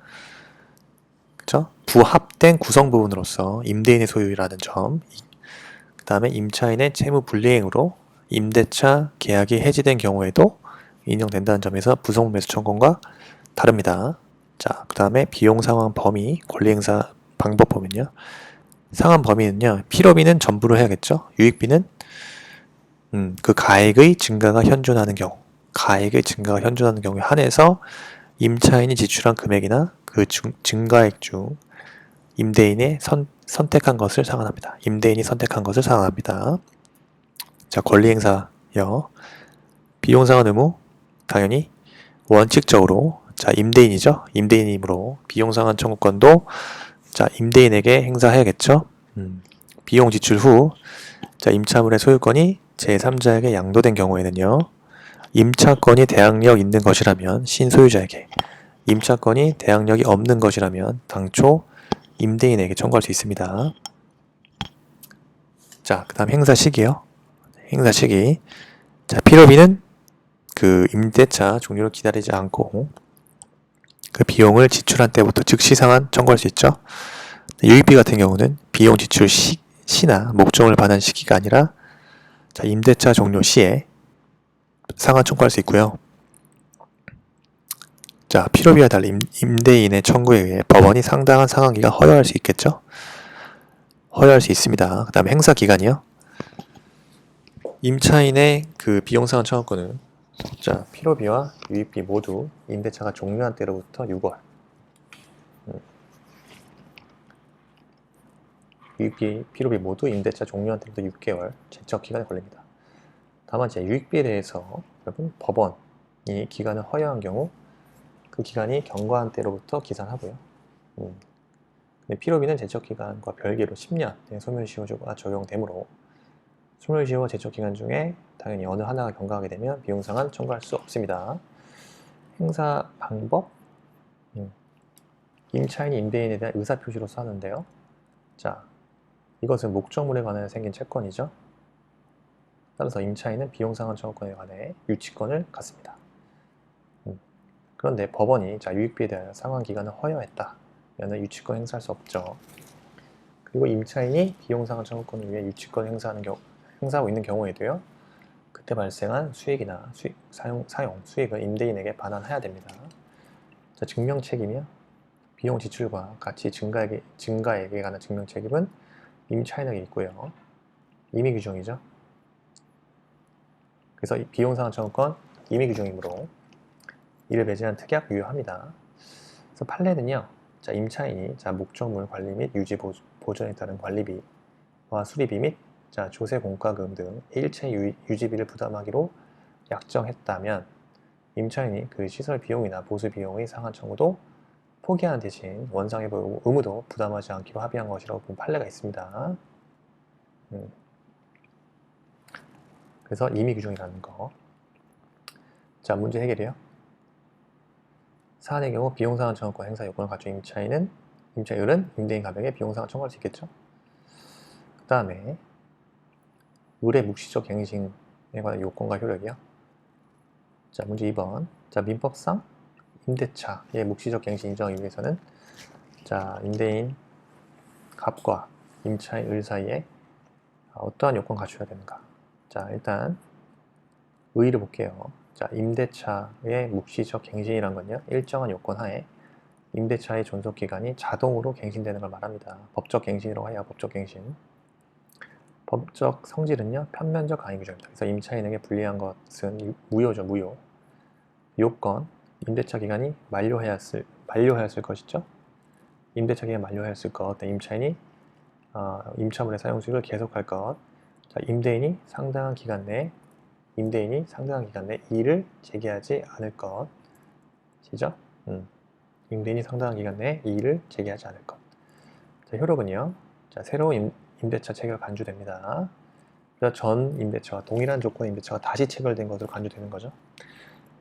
그죠? 부합된 구성 부분으로서 임대인의 소유라는 점, 그 다음에 임차인의 채무 불이행으로 임대차 계약이 해지된 경우에도 인정된다는 점에서 부속 매수 청구권과 다릅니다. 자, 그 다음에 비용 상환 범위, 권리 행사 방법 보면요. 상환 범위는요, 필요비는 전부로 해야겠죠. 유익비는 그 가액의 증가가 현존하는 경우, 가액의 증가가 현존하는 경우에 한해서 임차인이 지출한 금액이나 그 증가액 중 임대인의 선택한 것을 상환합니다. 임대인이 선택한 것을 상환합니다. 자, 권리 행사요. 비용 상환 의무 당연히 원칙적으로 자 임대인이죠. 임대인이므로 비용 상환 청구권도 자 임대인에게 행사해야겠죠. 비용 지출 후 자 임차물의 소유권이 제3자에게 양도된 경우에는요. 임차권이 대항력 있는 것이라면 신소유자에게, 임차권이 대항력이 없는 것이라면 당초 임대인에게 청구할 수 있습니다. 자, 그 다음 행사 시기요. 행사 시기. 자, 필요비는 그 임대차 종료를 기다리지 않고 그 비용을 지출한 때부터 즉시 상환 청구할 수 있죠. 유익비 같은 경우는 비용 지출 시나 목적을 반환 시기가 아니라 자, 임대차 종료 시에 상환 청구할 수 있고요. 자, 필요비와 달리 임대인의 청구에 의해 법원이 상당한 상환기간 허용할 수 있겠죠. 허용할 수 있습니다. 그 다음에 행사 기간이요. 임차인의 그 비용 상환 청구권은 자, 필요비와 유익비 모두 임대차가 종료한 때로부터 6월, 유익비, 필요비 모두 임대차 종료한 때부터 6개월 제척 기간이 걸립니다. 다만 이제 유익비에 대해서 여러분 법원이 기간을 허용한 경우 그 기간이 경과한 때로부터 기산하고요. 필요비는 제척 기간과 별개로 10년 소멸시효가 적용되므로 소멸시효와 제척 기간 중에 당연히 어느 하나가 경과하게 되면 비용 상환 청구할 수 없습니다. 행사 방법 임차인이 임대인에 대한 의사표시로서 하는데요. 자, 이것은 목적물에 관하여 생긴 채권이죠. 따라서 임차인은 비용 상환 청구권에 관해 유치권을 갖습니다. 그런데 법원이 자 유익비에 대하여 상환 기간을 허용했다. 면 유치권 행사할 수 없죠. 그리고 임차인이 비용 상환 청구권을 위해 유치권 행사하고 있는 경우에도요. 그때 발생한 수익이나 사용 수익을 임대인에게 반환해야 됩니다. 자, 증명 책임이요. 비용 지출과 가치 증가액에 관한 증명 책임은 임차인에게 있고요. 임의 규정이죠. 그래서 비용 상환 청구권 임의 규정이므로 이를 배제한 특약 유효합니다. 그래서 판례는요. 자, 임차인이 자 목적물 관리 및 유지 보존에 따른 관리비와 수리비 및 자 조세 공과금 등 일체 유지비를 부담하기로 약정했다면 임차인이 그 시설 비용이나 보수 비용의 상환 청구도 포기하는 대신 원상회복 의무도 부담하지 않기로 합의한 것이라고 본 판례가 있습니다. 그래서 임의 규정이라는 거. 자, 문제 해결이요. 사안의 경우 비용상환 청구권 행사 요건을 갖춘 임차인은 임대인 가격에 비용상환 청구할 수 있겠죠. 그 다음에 의뢰 묵시적 갱신에 관한 요건과 효력이요. 자, 문제 2번. 자, 민법상 임대차의 묵시적 갱신 인정하기 위해서는 자, 임대인 갑과 임차인 을 사이에 어떠한 요건 갖춰야 되는가. 자, 일단 의의를 볼게요. 자, 임대차의 묵시적 갱신이란 건요. 일정한 요건 하에 임대차의 존속기간이 자동으로 갱신되는 걸 말합니다. 법적 갱신이라고 해야 법적 갱신. 법적 성질은요. 편면적 강의 규정입니다. 그래서 임차인에게 불리한 것은 무효죠. 무효. 요건, 임대차 기간이 만료하였을 것이죠. 임대차 기간 만료하였을 것. 임차인이 임차물의 사용 수익을 계속할 것. 자, 임대인이 상당한 기간 내에 이의를 제기하지 않을 것. 시죠? 임대인이 상당한 기간 내에 이의를 제기하지 않을 것. 자, 효력은요. 자, 새로운 임대차 체결 간주됩니다. 그래서 전 임대차와 동일한 조건의 임대차가 다시 체결된 것으로 간주되는 거죠.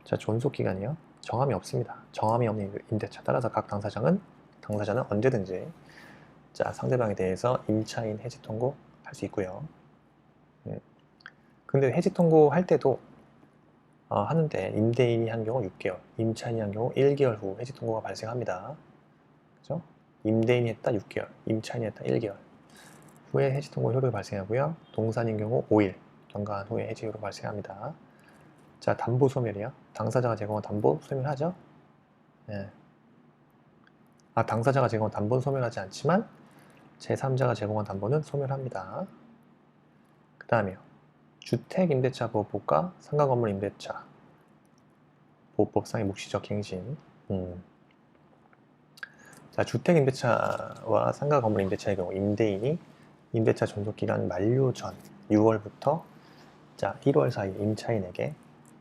자, 존속 기간이요. 정함이 없습니다. 정함이 없는 임대차. 따라서 각 당사자는 언제든지 자, 상대방에 대해서 임차인 해지 통고 할 수 있고요. 근데 해지 통고 할 때도 하는데 임대인이 한 경우 6개월, 임차인이 한 경우 1개월 후 해지 통고가 발생합니다. 그죠? 임대인이 했다 6개월, 임차인이 했다 1개월 후에 해지 통고 효력이 발생하고요. 동산인 경우 5일 경과한 후에 해지 효력 발생합니다. 자, 담보 소멸이요. 당사자가 제공한 담보 소멸하죠. 예. 당사자가 제공한 담보는 소멸하지 않지만 제3자가 제공한 담보는 소멸합니다. 그 다음에요. 주택임대차 보호법과 상가건물 임대차 보호법상의 묵시적 갱신. 자, 주택임대차와 상가건물 임대차의 경우 임대인이 임대차 존속기간 만료 전 6월부터 자, 1월 사이 임차인에게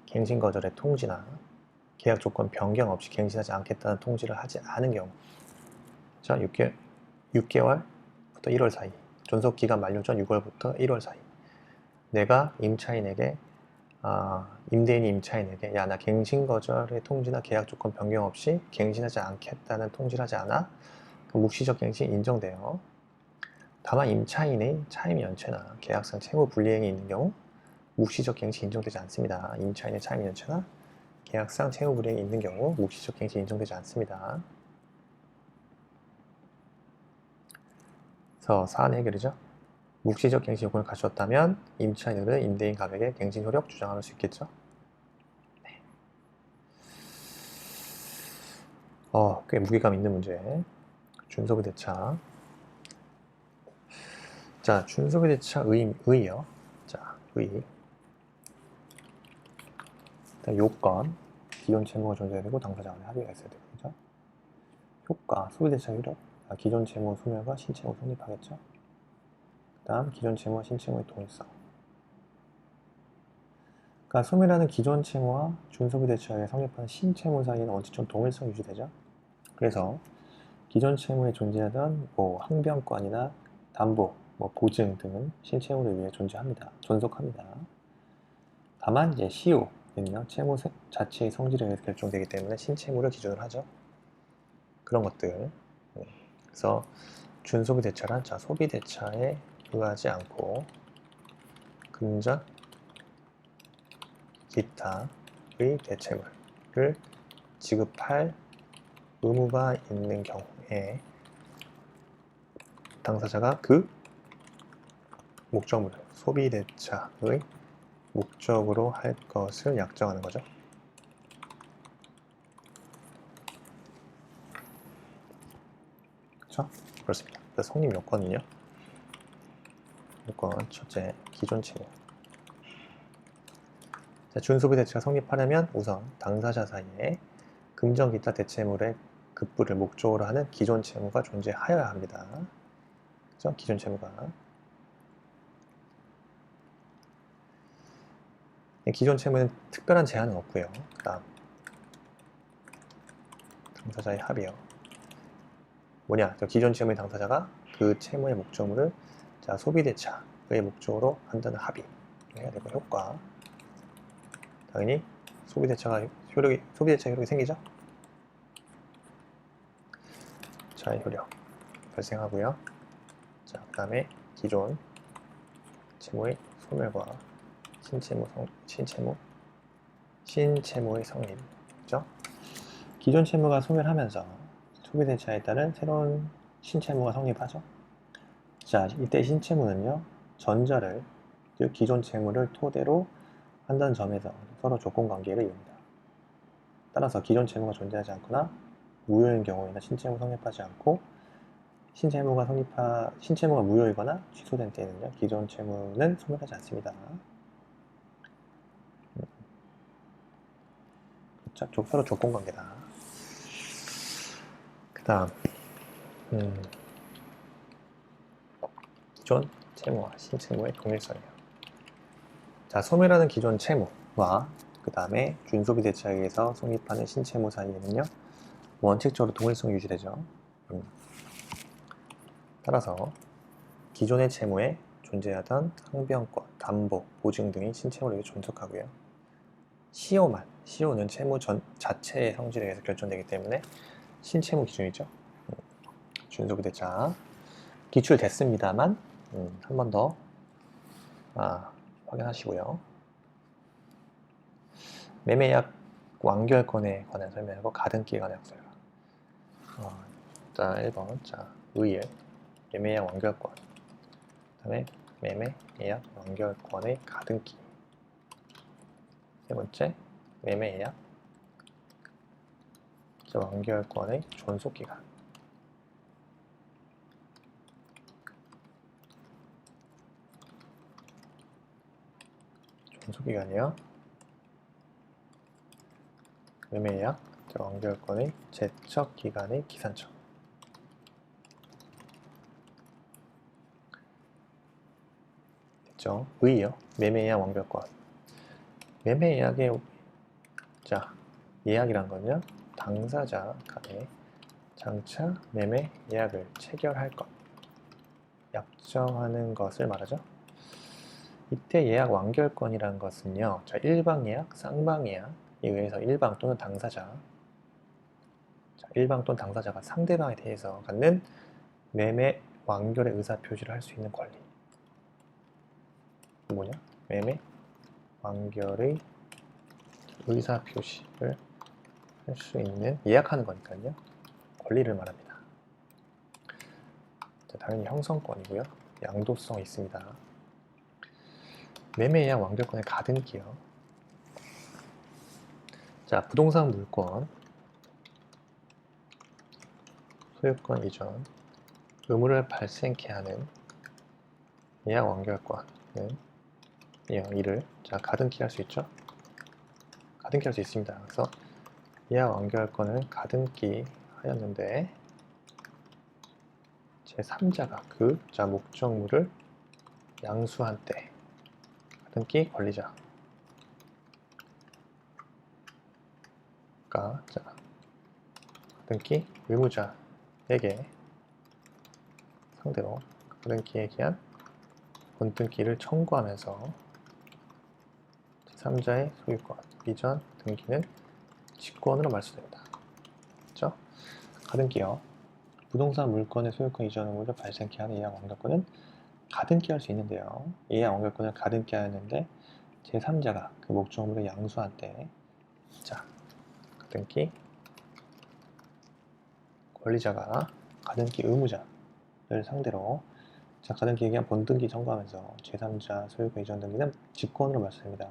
갱신거절의 통지나 계약 조건 변경 없이 갱신하지 않겠다는 통지를 하지 않은 경우 자, 6개월부터 1월 사이 존속기간 만료 전 6월부터 1월 사이 내가 임차인에게 임대인이 임차인에게 야, 나 갱신거절의 통지나 계약 조건 변경 없이 갱신하지 않겠다는 통지를 하지 않아 그 묵시적 갱신이 인정돼요. 다만 임차인의 차임 연체나 계약상 채무 불이행이 있는 경우 묵시적 갱신이 인정되지 않습니다. 임차인의 차임 연체나 계약상 채무 불이행이 있는 경우 묵시적 갱신이 인정되지 않습니다. 그래서 사안 해결이죠. 묵시적 갱신 요건을 갖추었다면 임차인은 임대인 가액의 갱신 효력 주장할 수 있겠죠. 네. 꽤 무게감 있는 문제. 준소부 대차. 자, 준소부 대차 의요. 자, 의. 일단 요건 기존 채무가 존재해야 되고 당사자 간에 합의가 있어야 되고, 그죠? 효과 소비 대차 효력. 기존 채무 소멸과 신채무 성립하겠죠. 다음 기존 채무와 신채무의 동일성. 그러니까 소멸하는 기존 채무와 준소비 대차에 성립하는 신채무 사이에는 원칙적 동일성이 유지되죠. 그래서 기존 채무에 존재하던 항변권이나 담보, 보증 등은 신채무를 위해 존재합니다. 존속합니다. 다만 이제 시효는요 채무 자체의 성질에 의해서 결정되기 때문에 신채무를 기준으로 하죠. 그런 것들. 그래서 준소비 대차란 소비 대차에 의하지 않고 금전, 기타의 대체물을 지급할 의무가 있는 경우에 당사자가 그 목적물, 소비 대차의 목적으로 할 것을 약정하는 거죠. 그렇죠? 그렇습니다. 그래서 성립 요건은요. 요건 첫째, 기존 채무. 자, 준소비 대체가 성립하려면 우선 당사자 사이에 금전 기타 대체물의 급부를 목적으로 하는 기존 채무가 존재하여야 합니다. 그죠? 기존 채무가. 기존 채무는 특별한 제한은 없고요. 그 다음 당사자의 합의요. 뭐냐? 기존 채무의 당사자가 그 채무의 목적물을 자, 소비 대차의 목적으로 한다는 합의 해야 되고 효과. 당연히 소비 대차 효력이 생기죠. 자, 효력 발생하고요. 자, 그 다음에 기존 채무의 소멸과 신채무의 성립이죠. 기존 채무가 소멸하면서 소비 대차에 따른 새로운 신채무가 성립하죠. 자, 이때 신채무는요 전자를 즉 기존 채무를 토대로 한다는 점에서 서로 조건관계를 이룹니다. 따라서 기존 채무가 존재하지 않거나 무효인 경우에는 신채무 성립하지 않고 신채무가 무효이거나 취소된 때에는요 기존 채무는 소멸하지 않습니다. 그렇죠? 서로 조건관계다. 그 다음 기존 채무와 신채무의 동일성이에요. 자, 소멸하는 기존 채무와 그 다음에 준소비 대차에 의해서 성립하는 신채무 사이에는요 원칙적으로 동일성이 유지되죠. 따라서 기존의 채무에 존재하던 항변권, 담보, 보증 등이 신채무를 존속하고요. 시효만, 시효는 채무 자체의 성질에 의해서 결정되기 때문에 신채무 기준이죠. 준속이 됐자 기출됐습니다만 한 번 더 확인하시고요. 매매약 완결권에 관한 설명하고 가등기에 관한 설명. 일단 1번 의의 매매약 완결권, 그 다음에 매매예약 완결권의 가등기, 세 번째 매매예약 완결권의 존속기간, 존속기간이요. 매매예약 완결권의 제척기간의 기산점. 됐죠? 의요. 매매예약 완결권. 매매예약의 예약이란 건요, 당사자 간에 장차 매매 예약을 체결할 것, 약정하는 것을 말하죠. 이때 예약 완결권이라는 것은요, 일방 예약, 쌍방 예약에 의해서 일방 또는 당사자, 일방 또는 당사자가 상대방에 대해서 갖는 매매 완결의 의사표시를 할 수 있는 권리. 뭐냐? 매매 완결의 의사표시를 할 수 있는, 예약하는 거니까요, 권리를 말합니다. 당연히 형성권이고요. 양도성이 있습니다. 매매예약 완결권의 가등기요. 부동산 물권 소유권 이전 의무를 발생케 하는 예약 완결권은 이를 가등기 할 수 있죠. 가등기 할 수 있습니다. 그래서 예약 완결권을 가등기 하였는데 제3자가 그 목적물을 양수한 때 가등기 권리자가 가등기 의무자에게 상대로 가등기에 기한 본등기를 청구하면서 제3자의 소유권 이전 등기는 직권으로 말소됩니다. 그렇죠? 가등기요. 부동산 물건의 소유권 이전 의무를 발생케 하는 예약 완결권은 가등기 할 수 있는데요. 예약 완결권을 가등기 하였는데 제3자가 그 목적물을 양수한 때 가등기 권리자가 가등기 의무자를 상대로 가등기에 기한 본등기 청구하면서 제3자 소유권 이전 등기는 직권으로 말소됩니다.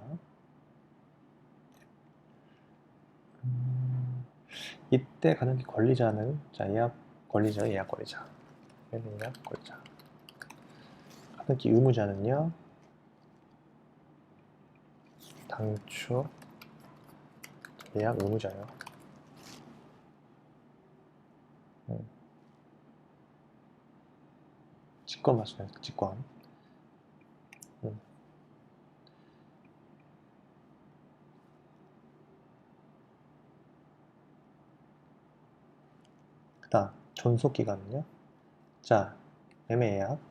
이때 가등기 권리자는 예약 권리자, 예약 권리자, 예약 권리자. 가등기 의무자는요, 당초 예약 의무자요. 직권 말소입니다. 직권. 그다음 존속기간은요. 매매예약.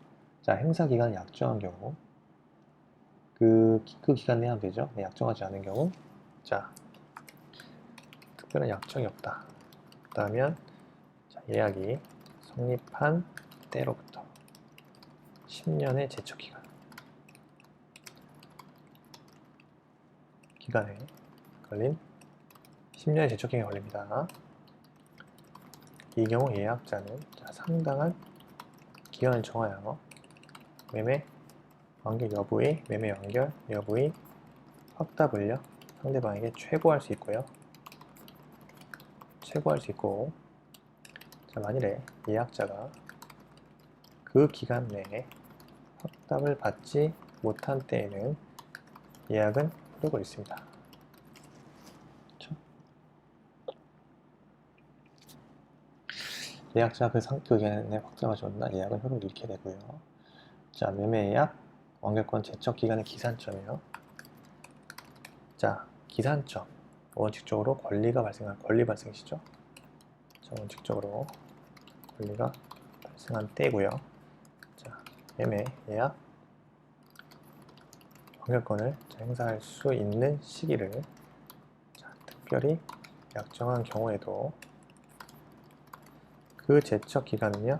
행사기간을 약정한 경우 그 기간 내에 하면 되죠. 약정하지 않은 경우 특별한 약정이 없다. 그렇다면 예약이 성립한 때로부터 10년의 제척기간 기간에 걸린 10년의 제척기간이 걸립니다. 이 경우 예약자는 상당한 기간을 정하여 매매 완결 여부의 매매 완결 여부의 확답을요 상대방에게 최고할 수 있고요. 최고할 수 있고 만일에 예약자가 그 기간 내에 확답을 받지 못한 때에는 예약은 흐르고 있습니다. 그렇죠? 예약자가 그 기간에 확답하지 못한 예약은 효력을 잃게 되고요. 매매예약 완결권 제척기간의 기산점이요. 기산점. 원칙적으로 권리가 발생한 권리 발생시죠. 원칙적으로 권리가 발생한 때고요. 매매 예약 완결권을 행사할 수 있는 시기를 특별히 약정한 경우에도 그 제척 기간은요,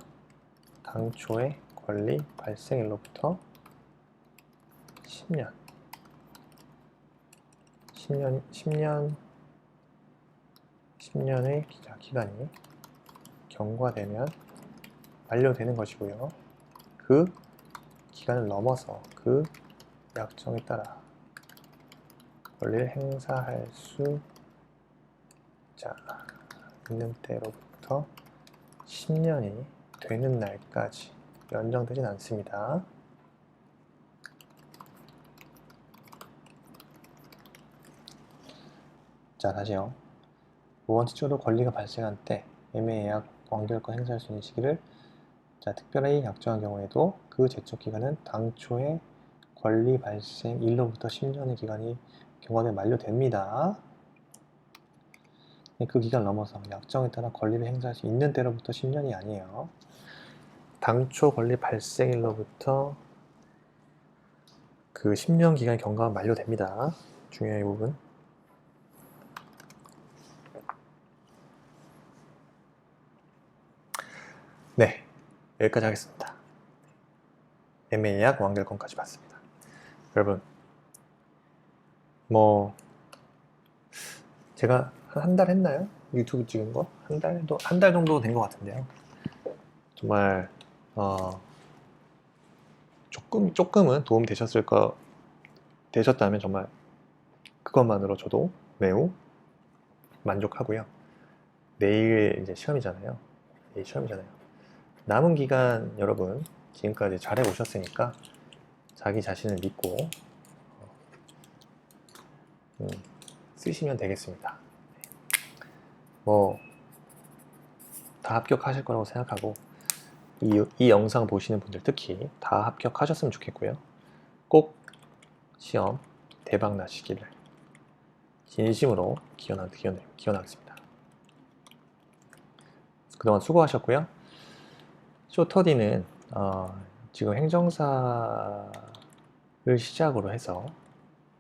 당초의 권리 발생일로부터 10년의 기간이 경과되면 만료되는 것이고요. 그 기간을 넘어서 그 약정에 따라 권리를 행사할 수 있는 때로부터 10년이 되는 날까지 연장되진 않습니다. 자, 다시요. 5원칙적으로 권리가 발생한 때 애매예약 완결권 행사할 수 있는 시기를 특별히 약정한 경우에도 그 제척 기간은 당초의 권리 발생 일로부터 10년의 기간이 경과되면 만료됩니다. 그 기간을 넘어서 약정에 따라 권리를 행사할 수 있는 때로부터 10년이 아니에요. 당초 권리 발생일로부터 그 10년 기간의 경과가 만료됩니다. 중요한 이 부분. 네, 여기까지 하겠습니다. 애매예약 완결권까지 봤습니다. 여러분, 제가 한 달 했나요? 유튜브 찍은 거? 한 달 정도 된 것 같은데요. 정말 조금은 도움 되셨다면 정말 그것만으로 저도 매우 만족하고요. 내일 이제 시험이잖아요. 남은 기간 여러분 지금까지 잘해 오셨으니까 자기 자신을 믿고 쓰시면 되겠습니다. 다 합격하실 거라고 생각하고 이 영상 보시는 분들 특히 다 합격하셨으면 좋겠고요. 꼭 시험 대박 나시기를 진심으로 기원하겠습니다. 그동안 수고하셨고요. 쇼터디는 지금 행정사를 시작으로 해서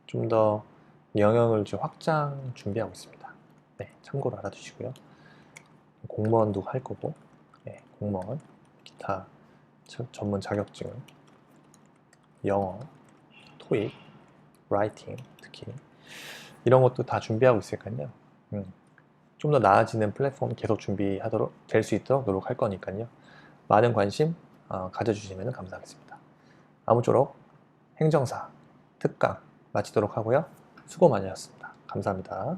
좀 더 영역을 좀 확장 준비하고 있습니다. 네, 참고로 알아두시고요. 공무원도 할 거고, 네, 공무원, 기타 전문 자격증, 영어, 토익, 라이팅 특히 이런 것도 다 준비하고 있으니까요. 좀 더 나아지는 플랫폼 계속 될 수 있도록 노력할 거니까요. 많은 관심 가져주시면 감사하겠습니다. 아무쪼록 행정사 특강 마치도록 하고요. 수고 많이 하셨습니다. 감사합니다.